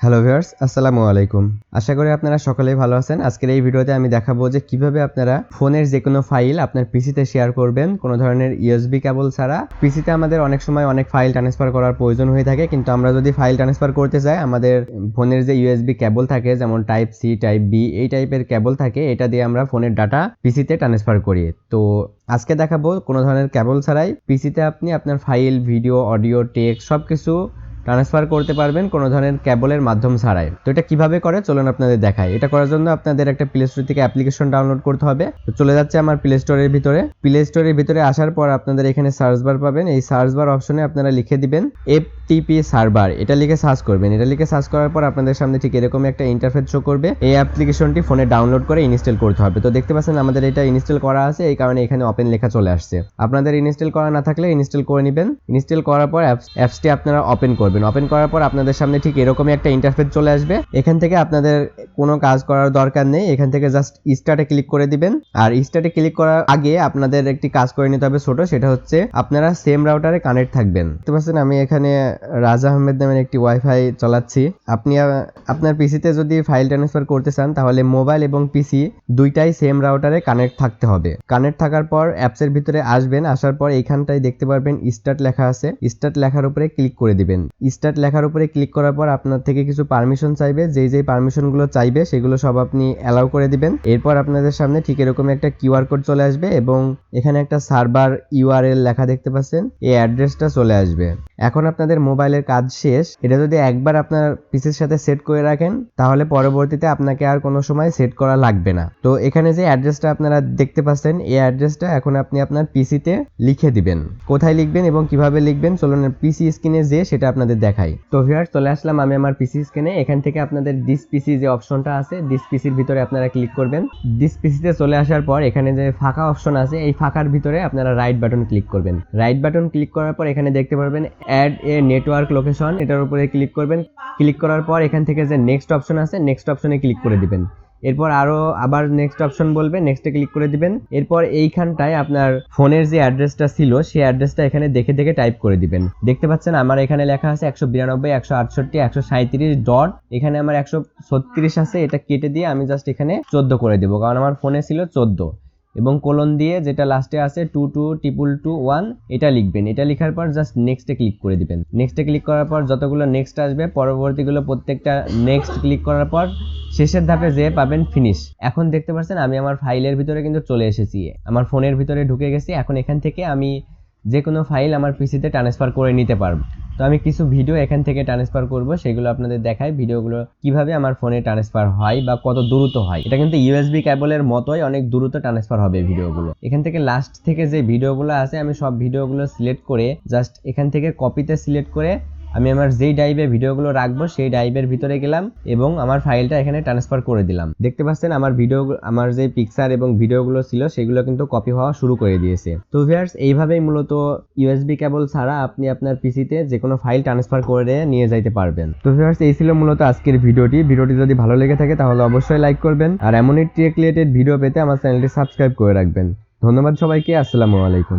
Hello viewers, আসসালামু আলাইকুম। আশা করি আপনারা সকলেই ভালো আছেন। আজকের এই ভিডিওতে আমি দেখাবো যে কিভাবে আপনারা ফোনের যে কোনো ফাইল আপনার পিসিতে শেয়ার করবেন কোনো ধরনের ইউএসবি কেবল ছাড়া। পিসিতে আমাদের অনেক সময় অনেক ফাইল ট্রান্সফার করার প্রয়োজন হয়ে থাকে, কিন্তু আমরা যদি ফাইল ট্রান্সফার করতে চাই আমাদের ফোনের যে ইউএসবি কেবল থাকে যেমন টাইপ সি, টাইপ বি এই টাইপের কেবল থাকে, এটা দিয়ে আমরা ফোনের ডাটা পিসিতে ট্রান্সফার করি। তো আজকে দেখাবো কোনো ধরনের কেবল ছাড়াই পিসিতে আপনি আপনার ফাইল, ভিডিও, অডিও, টেক্সট সবকিছু ট্রান্সফার করতে পারবেন কোনো ধরনের কেবলের মাধ্যম ছাড়াই। তো এটা কিভাবে করে চলুন আপনাদের দেখাই। এটা করার জন্য আপনাদের একটা প্লে স্টোর থেকে অ্যাপ্লিকেশন ডাউনলোড করতে হবে। তো চলে যাচ্ছে আমার প্লে স্টোরের ভিতরে। প্লে স্টোরের ভিতরে আসার পর আপনাদের এখানে সার্চ বার পাবেন। এই সার্চ বার অপশনে আপনারা লিখে দিবেন এফটিপি সার্ভার, এটা লিখে সার্চ করবেন। এটা লিখে সার্চ করার পর আপনাদের সামনে ঠিক এরকম একটা ইন্টারফেস শো করবে। এই অ্যাপ্লিকেশনটি ফোনে ডাউনলোড করে ইনস্টল করতে হবে। তো দেখতে পাচ্ছেন আমাদের এটা ইনস্টল করা আছে, এই কারণে এখানে ওপেন লেখা চলে আসছে। আপনাদের ইনস্টল করা না থাকলে ইনস্টল করে নেবেন। ইনস্টল করার পর অ্যাপসটি আপনারা ওপেন করবেন। ওপেন করার পর আপনাদের সামনে ঠিক এরকমই একটা ইন্টারফেস চলে আসবে। এখান থেকে আপনাদের কোনো কাজ করার দরকার নেই, এখান থেকে জাস্ট স্টার্টে ক্লিক করে দিবেন। আর স্টার্টে ক্লিক করার আগে আপনাদের একটি কাজ করে নিতে হবে ছোট, সেটা হচ্ছে আপনারা সেম রাউটারে কানেক্ট থাকবেন। দেখতে পাচ্ছেন আমি এখানে রাজা আহমেদ নামের একটি ওয়াইফাই চালাচ্ছি। আপনি আপনার পিসিতে যদি ফাইল ট্রান্সফার করতে চান তাহলে মোবাইল এবং পিসি দুইটাই সেম রাউটারে কানেক্ট থাকতে হবে। কানেক্ট থাকার পর অ্যাপসের ভিতরে আসবেন। আসার পর এইখানটায় দেখতে পারবেন স্টার্ট লেখা আছে, স্টার্ট লেখার উপরে ক্লিক করে দিবেন। স্টার্ট লেখার উপরে ক্লিক করার পর আপনার থেকে কিছু পারমিশন চাইবে, যেই পারমিশনগুলো চাইবে সেগুলো সব আপনি অ্যালাউ করে দিবেন। এরপর আপনাদের সামনে ঠিক এরকম একটা কিউআর কোড চলে আসবে এবং এখানে একটা সার্ভার ইউআরএল লেখা দেখতে পাচ্ছেন, এই অ্যাড্রেসটা চলে আসবে। এখন আপনাদের মোবাইলের কাজ শেষ। এটা যদি একবার আপনার পিসির সাথে সেট করে রাখেন তাহলে পরবর্তীতে আপনাকে আর কোনো সময় সেট করা লাগবে না। তো এখানে যে অ্যাড্রেসটা আপনারা দেখতে পাচ্ছেন এই অ্যাড্রেসটা এখন আপনি আপনার পিসিতে লিখে দিবেন। কোথায় লিখবেন এবং কিভাবে লিখবেন চলুন পিসি স্ক্রিনে যে সেটা আপনাদের দেখাই। তো ভিউয়ার্স চলে আসলাম আমি আমার পিসি স্ক্রিনে। এখান থেকে আপনাদের দিস পিসি যে অপশনটা আছে, দিস পিসির ভিতরে আপনারা ক্লিক করবেন। দিস পিসিতে চলে আসার পর এখানে যে ফাঁকা অপশন আছে এই ফাঁকার ভিতরে আপনারা রাইট বাটন ক্লিক করবেন। রাইট বাটন ক্লিক করার পর এখানে দেখতে পারবেন অ্যাড এ নেটওয়ার্ক লোকেশন, এটার উপরে ক্লিক করবেন। ক্লিক করার পর এখান থেকে যে নেক্সট অপশন আছে নেক্সট অপশনে ক্লিক করে দিবেন। এরপর আবার নেক্সট অপশন বলবে, নেক্সটে ক্লিক করে দিবেন। এরপর এইখানটায় আপনার ফোনের যে অ্যাড্রেসটা ছিল সেই অ্যাড্রেসটা এখানে দেখে দেখে টাইপ করে দিবেন। দেখতে পাচ্ছেন আমার এখানে লেখা আছে 192 168 137 ডট, এখানে আমার 136 আছে, এটা কেটে দিয়ে আমি জাস্ট এখানে 14 করে দেবো, কারণ আমার ফোনে ছিল 14 এবং কোলন দিয়ে যেটা লাস্টে আছে 222221 এটা লিখবেন। এটা লেখার পর জাস্ট নেক্সটে ক্লিক করে দিবেন। নেক্সটে ক্লিক করার পর যতগুলো নেক্সট আসবে পরবর্তীগুলো প্রত্যেকটা নেক্সট ক্লিক করার পর শেষের ধাপে যে পাবেন ফিনিশ। এখন দেখতে পাচ্ছেন আমি আমার ফাইলের ভিতরে কিন্তু চলে এসেছি, আমার ফোনের ভিতরে ঢুকে গেছি। এখন এখান থেকে আমি যে কোনো ফাইল আমার পিসিতে ট্রান্সফার করে নিতে পারবো। তো আমি কিছু ভিডিও এখান থেকে ট্রান্সফার করব, সেগুলো আপনাদের দেখাই। ভিডিওগুলো কিভাবে আমার ফোনে ট্রান্সফার হয় বা কত দ্রুত হয়, এটা কিন্তু ইউএসবি কেবলের মতোই অনেক দ্রুত ট্রান্সফার হবে ভিডিওগুলো। এখান থেকে লাস্ট থেকে যে ভিডিওগুলো আছে আমি সব ভিডিওগুলো সিলেক্ট করে জাস্ট এখান থেকে কপিতে সিলেক্ট করে আমি আমার যেই ড্রাইভে ভিডিওগুলো রাখবো সেই ড্রাইভের ভিতরে গেলাম এবং আমার ফাইলটা এখানে ট্রান্সফার করে দিলাম। দেখতে পাচ্ছেন আমার যে পিকচার এবং ভিডিওগুলো ছিল সেগুলো কিন্তু কপি হওয়া শুরু করে দিয়েছে। তো ভিউয়ার্স এইভাবেই মূলত ইউএসবি কেবল ছাড়া আপনি আপনার পিসিতে যে কোনো ফাইল ট্রান্সফার করে নিয়ে যাইতে পারবেন। তো ভিউয়ার্স এই ছিল মূলত আজকের ভিডিওটি যদি ভালো লেগে থাকে তাহলে অবশ্যই লাইক করবেন আর এমনই টেক রিলেটেড ভিডিও পেতে আমার চ্যানেলটি সাবস্ক্রাইব করে রাখবেন। ধন্যবাদ সবাইকে, আসসালামু আলাইকুম।